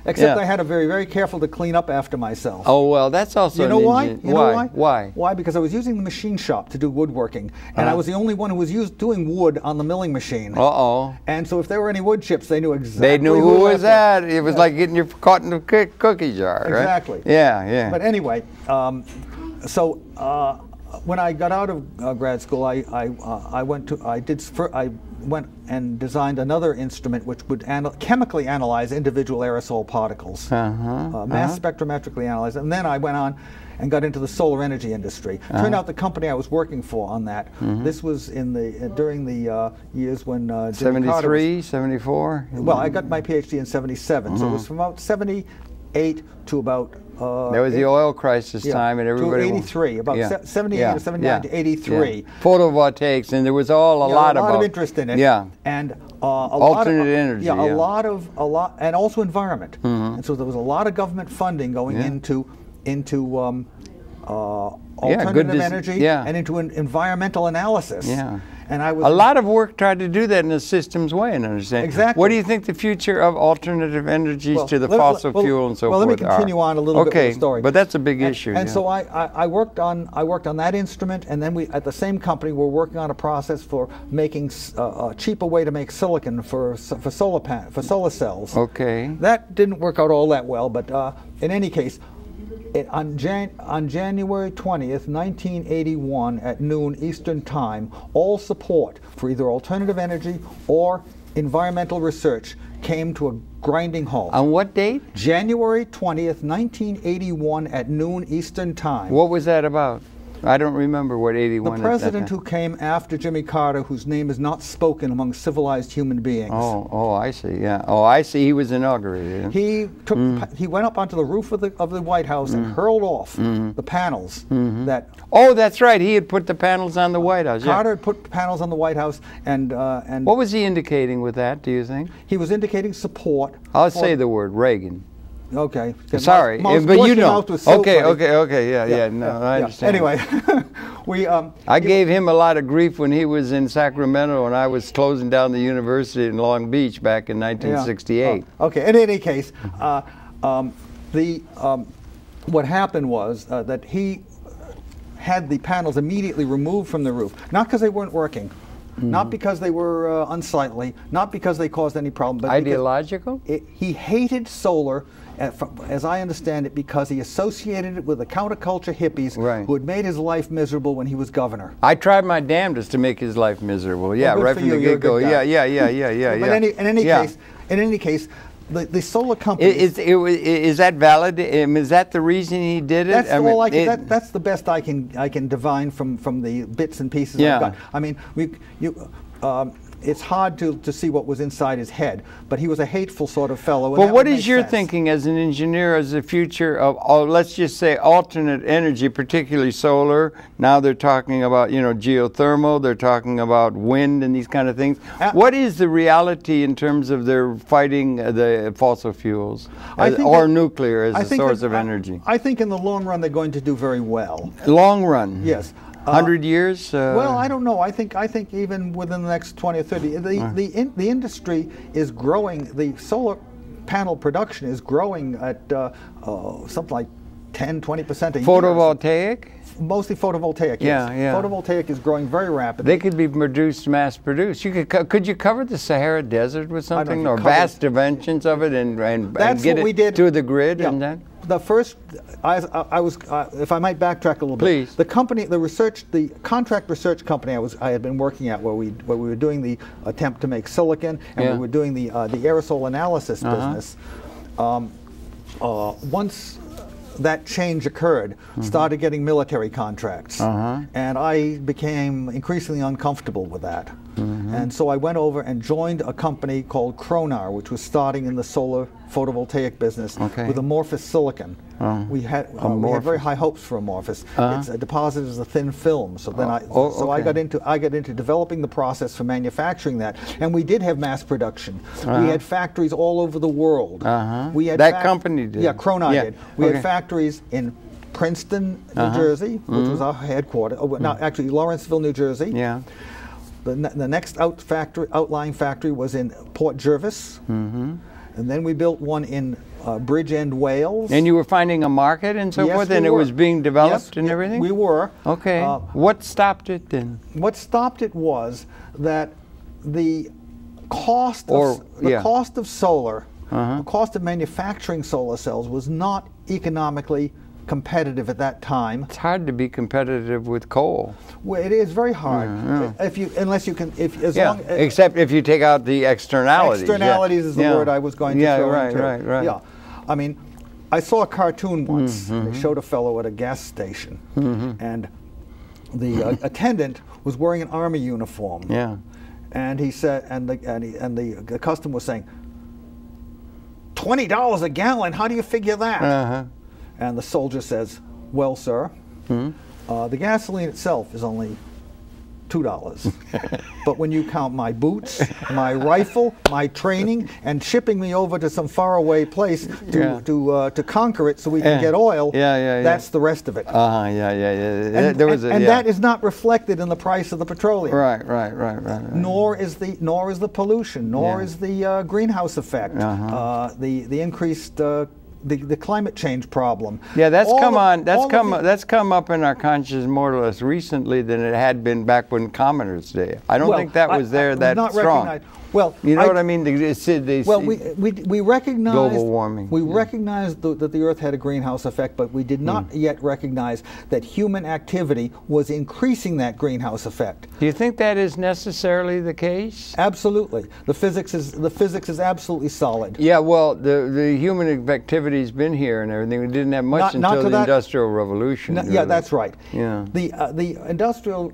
Except I had to be very, very careful to clean up after myself. Oh, well, that's also You know why? You know why? Why? Why? Because I was using the machine shop to do woodworking, and I was the only one who was doing wood on the milling machine. Uh-oh. And so if there were any wood chips, they knew exactly They knew who was that. It was like getting your caught in a cookie jar, right? Exactly. Yeah. But anyway, when I got out of grad school, I went and designed another instrument which would chemically analyze individual aerosol particles, mass spectrometrically analyze it. And then I went on and got into the solar energy industry. Turned out the company I was working for on that. This was during the years when 73, 74. Well, I got my Ph.D. in 77, so it was from about 78 to about. There was the oil crisis time, and everybody. To 83, about 78 to 79 to 83. Photovoltaics, and there was a lot of interest in it. Yeah. And alternate energy. Yeah, a lot, and also environment. And so there was a lot of government funding going into alternative energy and into environmental analysis. Yeah. And I was a lot of work tried to do that in a systems way, and understand. Exactly. What do you think the future of alternative energies to the fossil fuel and so forth are? Well, let me continue on a little bit with the story. But that's a big issue. And so I worked on that instrument, and then we at the same company were working on a process for making a cheaper way to make silicon for solar cells. Okay. That didn't work out all that well, but in any case. On January 20th, 1981 at noon Eastern Time, all support for either alternative energy or environmental research came to a grinding halt. On what date? January 20th, 1981 at noon Eastern Time. What was that about? I don't remember what 81 The president who came after Jimmy Carter, whose name is not spoken among civilized human beings. Oh, I see. Yeah. Oh, I see. He was inaugurated. He took. He went up onto the roof of the White House and hurled off the panels that. Oh, that's right. He had put the panels on the White House. Carter had put panels on the White House, and. What was he indicating with that? Do you think? He was indicating support. I'll say the word Reagan. Okay. Sorry, but you know. Okay. Yeah. No, I understand. Anyway, I gave him a lot of grief when he was in Sacramento, and I was closing down the university in Long Beach back in 1968. Okay. In any case, what happened was that he had the panels immediately removed from the roof, not because they weren't working. Not because they were unsightly, not because they caused any problem, but ideological? He hated solar, as I understand it, because he associated it with the counterculture hippies who had made his life miserable when he was governor. I tried my damnedest to make his life miserable. Yeah, right from the get-go. Yeah. But in any case, the solar company is that valid? Is that the reason he did it? That's the best I can divine from the bits and pieces I've got. I mean, it's hard to see what was inside his head, but he was a hateful sort of fellow. But what is your thinking as an engineer as the future of, let's just say, alternate energy, particularly solar? Now they're talking about, geothermal, they're talking about wind and these kind of things. What is the reality in terms of their fighting the fossil fuels or nuclear as a source of energy? I think in the long run they're going to do very well. Long run? Yes. 100 years? Well, I don't know. I think even within the next 20 or 30, the industry is growing. The solar panel production is growing at something like 10–20% a year. Photovoltaic? Mostly photovoltaic. Yes. Yeah. Photovoltaic is growing very rapidly. They could be mass produced. Could you cover the Sahara Desert with something, or vast dimensions of it, and get it to the grid? Yeah. And that? The first, I was, if I might backtrack a little bit. Please. The company, the contract research company I had been working at, where we were doing the attempt to make silicon, and we were doing the aerosol analysis business. Once that change occurred, started getting military contracts, and I became increasingly uncomfortable with that. And so I went over and joined a company called Chronar, which was starting in the solar photovoltaic business with amorphous silicon. We had very high hopes for amorphous. It's deposited as a thin film. So then I got into developing the process for manufacturing that, and we did have mass production. We had factories all over the world. We had company did. Yeah, Chronar did. We had factories in Princeton, New Jersey, which was our headquarters. Actually, Lawrenceville, New Jersey. Yeah. The next outlying factory was in Port Jervis, and then we built one in Bridgend, Wales. And you were finding a market and so forth, and it was being developed and everything? We were. Okay. What stopped it then? What stopped it was that the cost of solar, the cost of manufacturing solar cells was not economically competitive at that time. It's hard to be competitive with coal. Well, it is very hard. Except if you take out the externalities. Externalities is the word I was going to throw into. Right. Yeah, I mean, I saw a cartoon once. They showed a fellow at a gas station, and the attendant was wearing an army uniform. Yeah, and he said, and the customer was saying, $20 a gallon. How do you figure that? And the soldier says, well, sir, the gasoline itself is only $2. But when you count my boots, my rifle, my training, and shipping me over to some faraway place to conquer it so we can get oil, that's the rest of it. And that is not reflected in the price of the petroleum. Right. Nor is the pollution, nor is the greenhouse effect, the increased the climate change problem. Yeah, that's come up in our consciousness more or less recently than it had been back when commoners' day. I don't think that was that strong. Well, you know what I mean? We recognized global warming. We recognized that the Earth had a greenhouse effect, but we did not yet recognize that human activity was increasing that greenhouse effect. Do you think that is necessarily the case? Absolutely. The physics is absolutely solid. Yeah. Well, the human activity's been here and everything. We didn't have much until the Industrial Revolution. Yeah, that's right. Yeah. The Industrial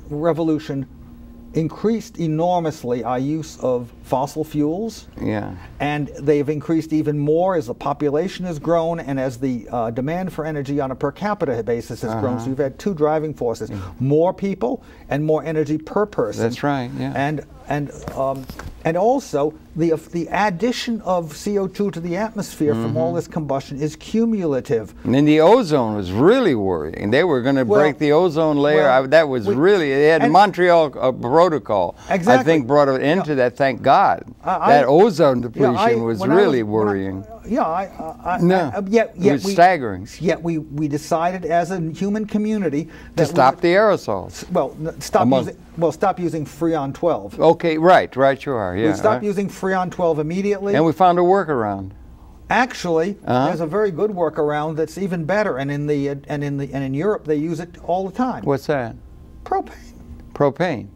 Revolution increased enormously our use of fossil fuels. Yeah. And they've increased even more as the population has grown and as the demand for energy on a per capita basis has grown. So you've had two driving forces: more people and more energy per person. That's right. Yeah. And also the addition of CO2 to the atmosphere from all this combustion is cumulative. And then the ozone was really worrying. They were going to break the ozone layer. That was really, they had Montreal Protocol. Exactly. I think brought it into that. Thank God. That ozone depletion was really worrying. It was staggering. Yet we decided as a human community that to stop the aerosols. Well, stop using Freon 12. Okay, right, you are. Yeah. We stopped using Freon 12 immediately. And we found a workaround. Actually, there's a very good workaround that's even better, and in Europe they use it all the time. What's that? Propane. Propane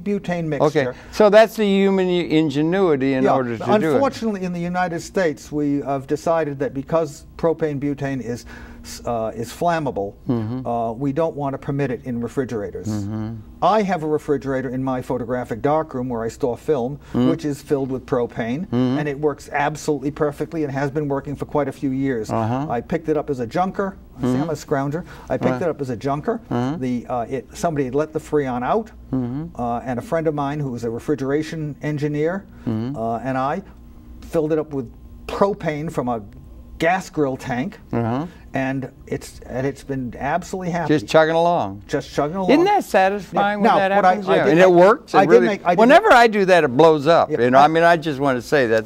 butane mixture. Okay, so that's the human ingenuity in order to do it. Unfortunately, in the United States, we have decided that because propane butane is flammable, we don't want to permit it in refrigerators. I have a refrigerator in my photographic darkroom where I store film, which is filled with propane, and it works absolutely perfectly and has been working for quite a few years. I picked it up as a junker. See, I'm a scrounger. I picked it up as a junker. Somebody had let the Freon out, and a friend of mine who was a refrigeration engineer and I filled it up with propane from a gas grill tank, and it's been absolutely happy. Just chugging along. Isn't that satisfying when that happens? And it works. Whenever I do that, it blows up. You know, I mean, I just want to say that.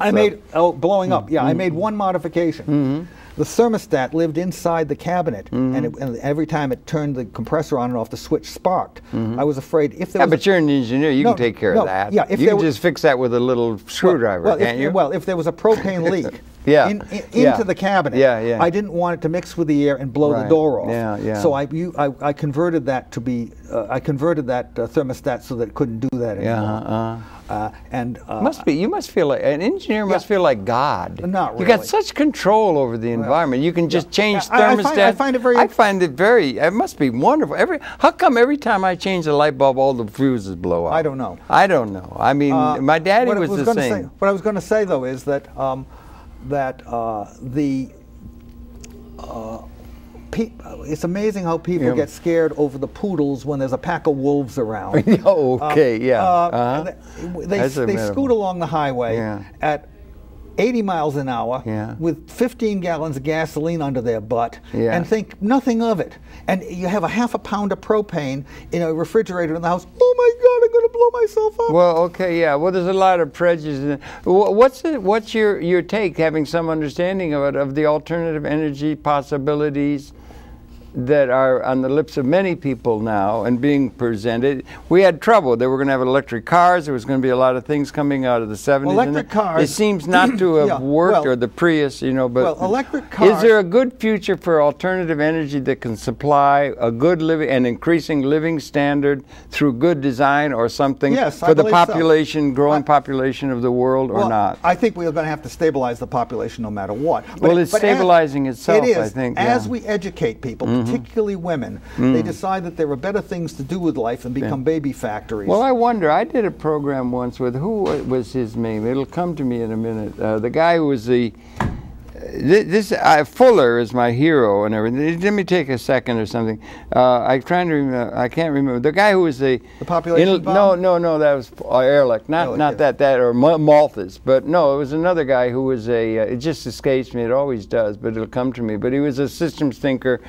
Blowing up. Yeah, I made one modification. The thermostat lived inside the cabinet, and every time it turned the compressor on and off, the switch sparked. I was afraid if there was but you're an engineer, you can take care of that. Yeah, you can just fix that with a little screwdriver, can't you? Well, if there was a propane leak into the cabinet, I didn't want it to mix with the air and blow the door off. So I converted that to be, I converted that thermostat so that it couldn't do that anymore. Must be. You must feel like an engineer. Must feel like God. Not really. You got such control over the environment. You can just change thermostat. I find it very. I find it very. It must be wonderful. How come every time I change a light bulb, all the fuses blow out? I don't know. I don't know. I mean, my daddy was the same. What I was going to say though is that it's amazing how people get scared over the poodles when there's a pack of wolves around. Okay, yeah. They scoot along the highway at 80 miles an hour with 15 gallons of gasoline under their butt and think nothing of it. And you have a half a pound of propane in a refrigerator in the house. Oh my God, I'm going to blow myself up. Well, okay, yeah. Well, there's a lot of prejudice. What's your take, having some understanding of it, of the alternative energy possibilities that are on the lips of many people now and being presented? We had trouble. They were going to have electric cars. There was going to be a lot of things coming out of the 70s. Well, electric cars. It seems not to have worked, or the Prius, you know. But electric cars. Is there a good future for alternative energy that can supply a good living and increasing living standard through good design or something for the population, growing population of the world, or not? I think we are going to have to stabilize the population no matter what. Well, it's stabilizing itself, it is. I think. As we educate people, particularly women, they decide that there are better things to do with life and become baby factories. Well, I wonder. I did a program once with, who was his name? It'll come to me in a minute. The guy who was the... Fuller is my hero and everything. Let me take a second or something. I'm trying to remember. I can't remember. The guy who was the population bomb? No, that was Ehrlich. Not that or Malthus. But no, it was another guy who was it just escapes me. It always does, but it'll come to me. But he was a systems thinker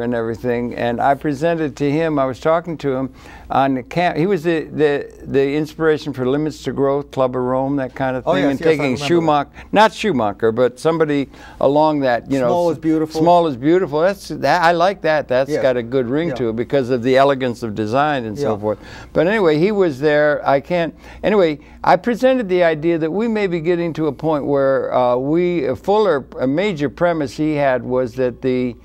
and everything. And I presented to him. I was talking to him on the camp. He was the inspiration for Limits to Growth, Club of Rome, that kind of thing, taking Schumacher, not Schumacher, but somebody along that, you know. Small is beautiful. Small is beautiful. I like that. That's got a good ring to it because of the elegance of design and so forth. But anyway, he was there. Anyway, I presented the idea that we may be getting to a point where a major premise he had was that the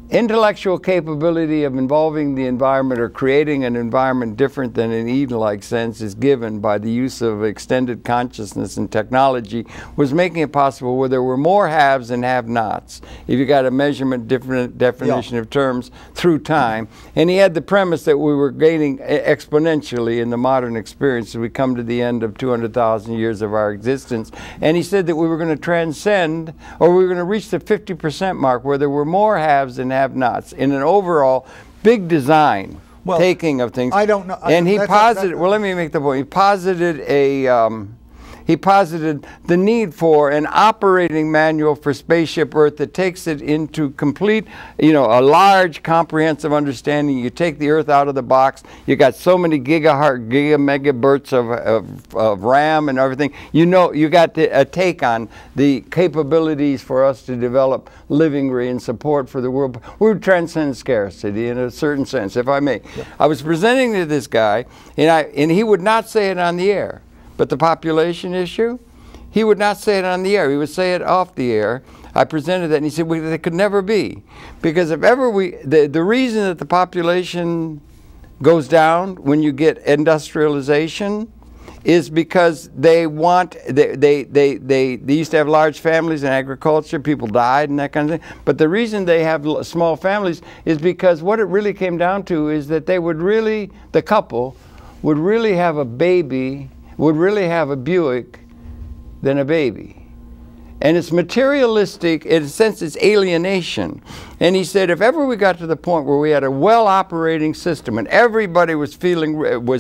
intellectual capability of involving the environment or creating an environment different than an Eden-like sense is given by the use of extended consciousness and technology, was making it possible where there were more haves and have-nots, if you got a measurement different definition of terms through time. And he had the premise that we were gaining exponentially in the modern experience as we come to the end of 200,000 years of our existence. And he said that we were going to transcend, or we were going to reach the 50% mark where there were more haves and have-nots in an overall big design taking of things. I don't know. And he posited, well, let me make the point. He posited he posited the need for an operating manual for Spaceship Earth that takes it into complete, a large comprehensive understanding. You take the Earth out of the box, you got so many megahertz of RAM and everything. You got a take on the capabilities for us to develop living and support for the world. We would transcend scarcity in a certain sense, if I may. I was presenting to this guy, and he would not say it on the air. But the population issue, he would not say it on the air. He would say it off the air. I presented that, and he said, well, it could never be. Because if ever the reason that the population goes down when you get industrialization is because they used to have large families in agriculture, people died and that kind of thing. But the reason they have small families is because what it really came down to is that the couple would really have a baby, would really have a Buick than a baby. And it's materialistic, in a sense it's alienation. And he said if ever we got to the point where we had a well-operating system and everybody was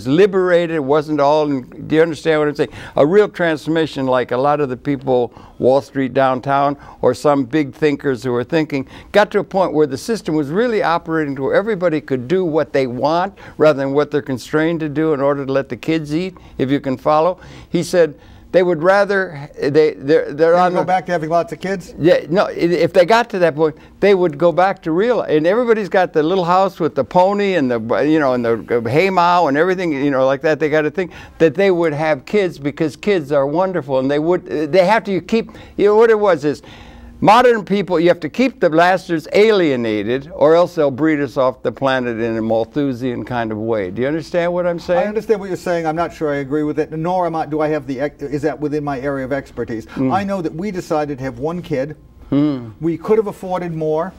liberated, it wasn't all, do you understand what I'm saying? A real transformation like a lot of the people, Wall Street downtown, or some big thinkers who were thinking, got to a point where the system was really operating to where everybody could do what they want rather than what they're constrained to do in order to let the kids eat, if you can follow. He said, they would rather they're on go back to having lots of kids. Yeah, no. If they got to that point, they would go back to real. And everybody's got the little house with the pony and the and the hay mow and everything like that. They got to think that they would have kids because kids are wonderful, and they have to keep. What it was is, Modern people, you have to keep the blasters alienated, or else they'll breed us off the planet in a Malthusian kind of way. Do you understand what I'm saying? I understand what you're saying. I'm not sure I agree with it, nor do I have is that within my area of expertise. I know that we decided to have one kid. We could have afforded more.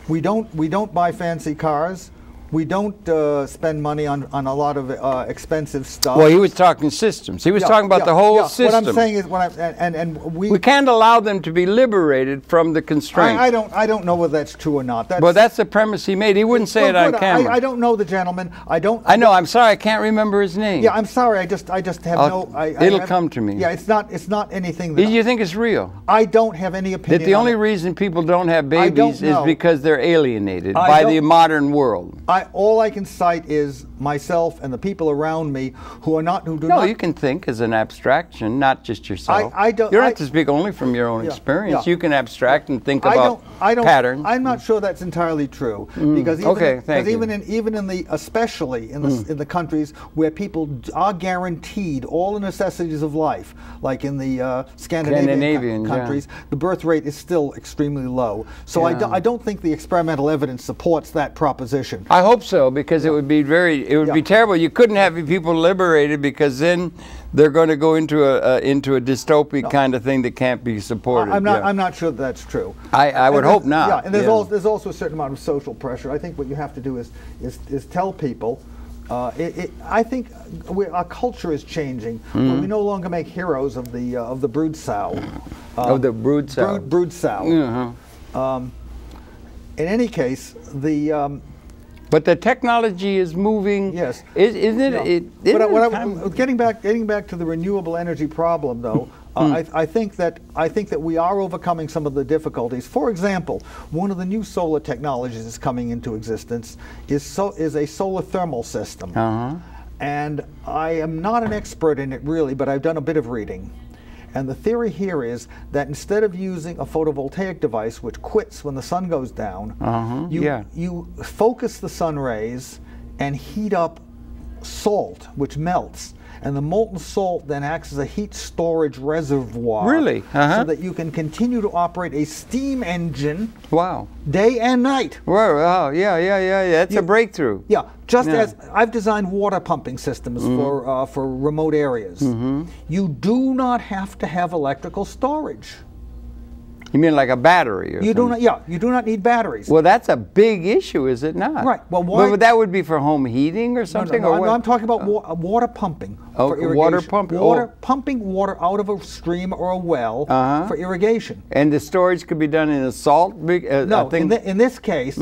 We don't buy fancy cars. We don't spend money on a lot of expensive stuff. Well, he was talking systems. He was talking about the whole system. What I'm saying is, we can't allow them to be liberated from the constraints. I don't know whether that's true or not. Well, that's the premise he made. He wouldn't say it on camera. I don't know the gentleman. I know. I'm sorry. I can't remember his name. Yeah, I'm sorry. I just have it'll come to me. Yeah, it's not anything. That you think it's real? I don't have any opinion. That the only reason people don't have babies is because they're alienated by the modern world. All I can cite is myself and the people around me who do not. No, you can think as an abstraction, not just yourself. You don't have to speak only from your own experience. You can abstract and think about patterns. I'm not sure that's entirely true because especially in the countries where people are guaranteed all the necessities of life, like in the Scandinavian countries, the birth rate is still extremely low. So I don't think the experimental evidence supports that proposition. I hope so, because it would be be terrible. You couldn't have people liberated, because then they're going to go into a dystopic kind of thing that can't be supported. I'm not sure that's true. I would hope not. Yeah, and there's also a certain amount of social pressure. I think what you have to do is tell people. I think our culture is changing. We no longer make heroes of the brood sow. Of the brood sow. Brood sow. In any case, but the technology is moving. Yes, isn't it? Getting back to the renewable energy problem, though, I think that we are overcoming some of the difficulties. For example, one of the new solar technologies that's coming into existence is a solar thermal system, and I am not an expert in it really, but I've done a bit of reading. And the theory here is that instead of using a photovoltaic device which quits when the sun goes down, you focus the sun rays and heat up salt, which melts. And the molten salt then acts as a heat storage reservoir. Really? So that you can continue to operate a steam engine day and night. Wow, yeah. That's a breakthrough. Yeah, as I've designed water pumping systems for remote areas. You do not have to have electrical storage. You mean like a battery? Or you do not. Yeah, you do not need batteries. Well, that's a big issue, is it not? Right. Well, why? But that would be for home heating or something. No, I'm talking about water pumping. For irrigation. Water pumping. Pumping water out of a stream or a well for irrigation. And the storage could be done in a salt. No. In this case,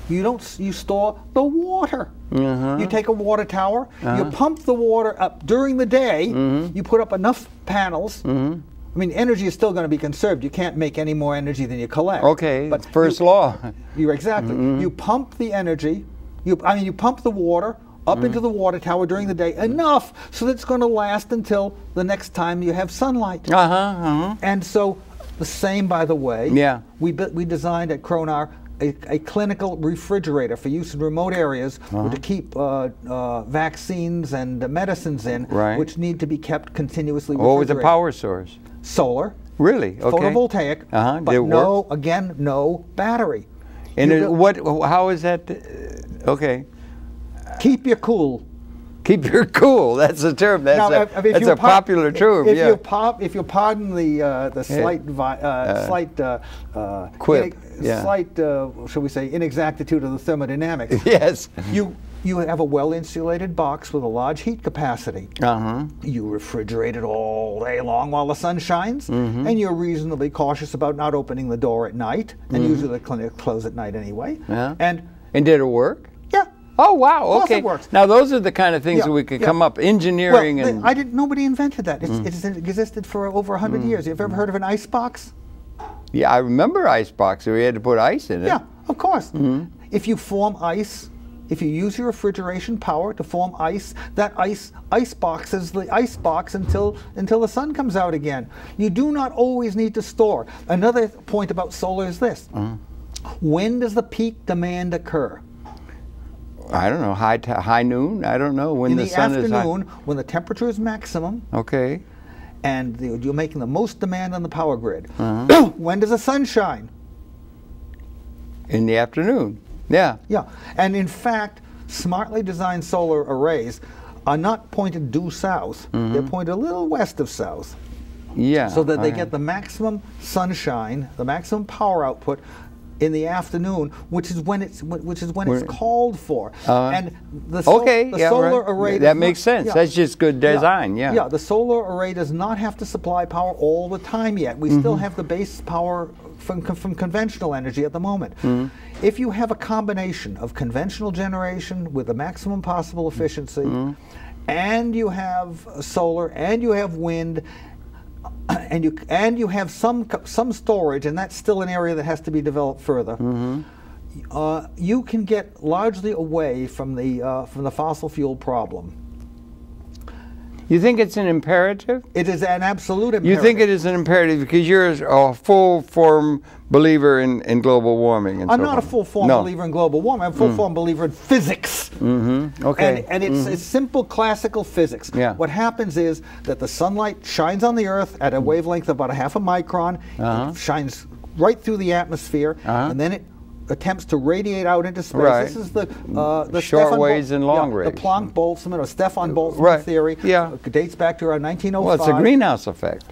you store the water. You take a water tower. You pump the water up during the day. You put up enough panels. I mean, energy is still going to be conserved. You can't make any more energy than you collect. Okay, but first law. You're exactly. You pump the energy. You pump the water up into the water tower during the day enough so that it's going to last until the next time you have sunlight. And so, the same, by the way. Yeah. We designed at Chronar a clinical refrigerator for use in remote areas to keep vaccines and medicines in, which need to be kept continuously refrigerated. What was the power source? Solar. Really? Okay. Photovoltaic. But no battery. And how is that? Okay. Keep you cool. Keep your cool. That's a term. That's a popular term. If you pardon the slight quip, slight shall we say inexactitude of the thermodynamics. Yes. You have a well-insulated box with a large heat capacity. You refrigerate it all day long while the sun shines, and you're reasonably cautious about not opening the door at night, and usually the clinic closes at night anyway. And did it work? Yeah. Oh wow! Okay. It works. Now those are the kind of things that we could come up engineering Nobody invented that. It's existed for over 100 years. You've ever heard of an ice box? Yeah, I remember ice box. We had to put ice in it. Yeah, of course. If you form ice, if you use your refrigeration power to form ice, that ice box is the ice box until the sun comes out again. You do not always need to store. Another point about solar is this: when does the peak demand occur? I don't know, high noon? I don't know when the sun is high. In the afternoon, when the temperature is maximum. Okay. and you're making the most demand on the power grid. Uh-huh. When does the sun shine? In the afternoon. Yeah. Yeah. And in fact, smartly designed solar arrays are not pointed due south. Mm-hmm. They're pointed a little west of south. Yeah. So that they get the maximum sunshine, the maximum power output in the afternoon, which is when it's called for. And the solar array that makes sense. Yeah, that's just good design. Yeah. Yeah. The solar array does not have to supply power all the time yet. We still have the base power from conventional energy at the moment. If you have a combination of conventional generation with the maximum possible efficiency, and you have solar, and you have wind, and you have some storage, and that's still an area that has to be developed further. You can get largely away from the fossil fuel problem. You think it's an imperative? It is an absolute imperative. You think it is an imperative because you're a full-form believer in global warming and I'm so not on. a full-form believer in global warming. I'm a full-form believer in physics. Okay. And it's simple classical physics. Yeah. What happens is that the sunlight shines on the Earth at a wavelength of about a half a micron. It shines right through the atmosphere, and then it attempts to radiate out into space. Right. This is the short waves and long the waves. Planck-Boltzmann or Stefan Boltzmann theory. Yeah. Dates back to around 1905. Well, it's a greenhouse effect.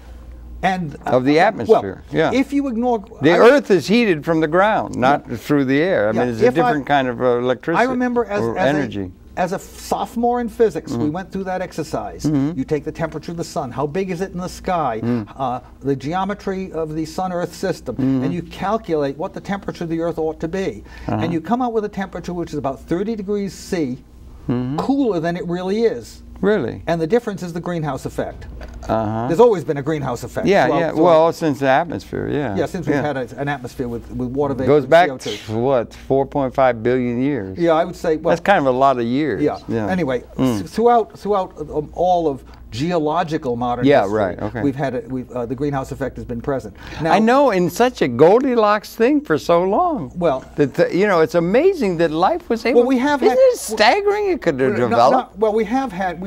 And of the atmosphere. Well, if you ignore the Earth is heated from the ground, not through the air. I mean, it's a different kind of electricity. I remember energy. As a sophomore in physics, we went through that exercise. You take the temperature of the sun, how big is it in the sky, the geometry of the sun-Earth system, and you calculate what the temperature of the Earth ought to be. And you come out with a temperature which is about 30 degrees C, cooler than it really is. Really? And the difference is the greenhouse effect. There's always been a greenhouse effect. Well, since the atmosphere, Yeah, since we've had an atmosphere with water vapor. Goes back CO2. to what, 4.5 billion years? Yeah, I would say. Well, that's kind of a lot of years. Yeah. Anyway, throughout all of geological modern history, we've had the greenhouse effect has been present. Now, I know, in such a Goldilocks thing for so long. Well, that it's amazing that life was able. Well, we have isn't it staggering it could have developed? Well, we have had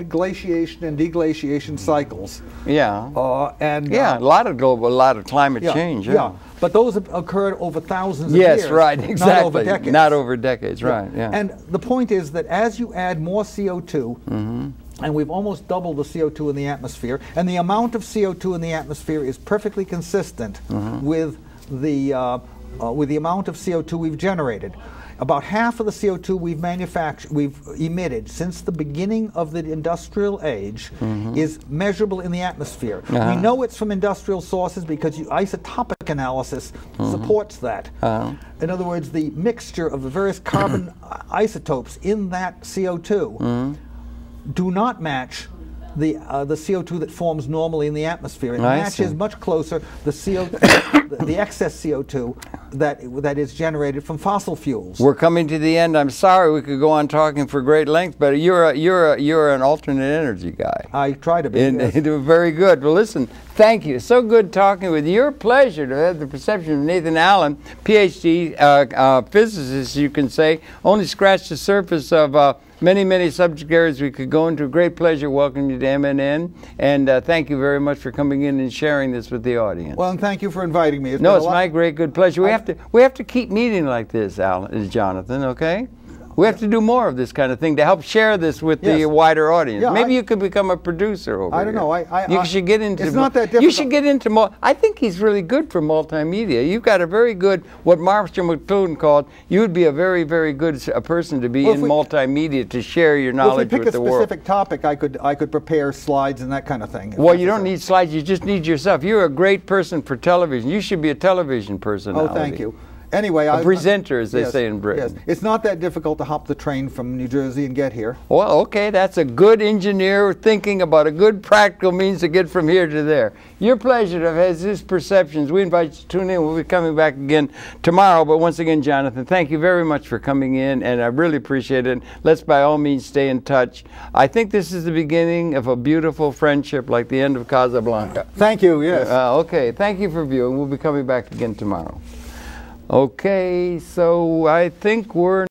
glaciation and deglaciation cycles. Yeah. A lot of climate change. Yeah. But those have occurred over thousands of years. Yes, right, exactly. Not over decades. Not over decades, right, yeah. And the point is that as you add more CO2, and we've almost doubled the CO2 in the atmosphere, and the amount of CO2 in the atmosphere is perfectly consistent with the amount of CO2 we've generated. About half of the CO2 we've emitted since the beginning of the industrial age is measurable in the atmosphere. We know it's from industrial sources because isotopic analysis supports that. In other words, the mixture of the various carbon isotopes in that CO2 do not match the CO2 that forms normally in the atmosphere. It matches much closer the excess CO2 that is generated from fossil fuels. We're coming to the end. I'm sorry we could go on talking for great length, but you're an alternate energy guy. I try to be. Yes. Very good. Well, listen, thank you. So good talking with you. Your pleasure to have the perception of Nathan Allen, Ph.D. Physicist, you can say, only scratched the surface of many, many subject areas we could go into. Great pleasure welcoming you to MNN, and thank you very much for coming in and sharing this with the audience. Well, and thank you for inviting me. It's my great good pleasure. We have to keep meeting like this, Jonathan. Okay. We have to do more of this kind of thing to help share this with the wider audience. Yeah, Maybe you could become a producer over here. I don't know. You should get into. It's not that difficult. You should get into more. I think he's really good for multimedia. You've got a very good, what Marshall McLuhan called, you would be a very, very good person to be in multimedia to share your knowledge with the world. If we pick a specific topic, I could prepare slides and that kind of thing. Well, you don't need slides. You just need yourself. You're a great person for television. You should be a television personality. Oh, thank you. Anyway, a presenter, as they say in Britain. Yes. It's not that difficult to hop the train from New Jersey and get here. Well, okay, that's a good engineer thinking about a good practical means to get from here to there. Your pleasure to have his perceptions. We invite you to tune in. We'll be coming back again tomorrow. But once again, Jonathan, thank you very much for coming in, and I really appreciate it. Let's by all means stay in touch. I think this is the beginning of a beautiful friendship like the end of Casablanca. Thank you, yes. Okay, thank you for viewing. We'll be coming back again tomorrow. Okay, so I think we're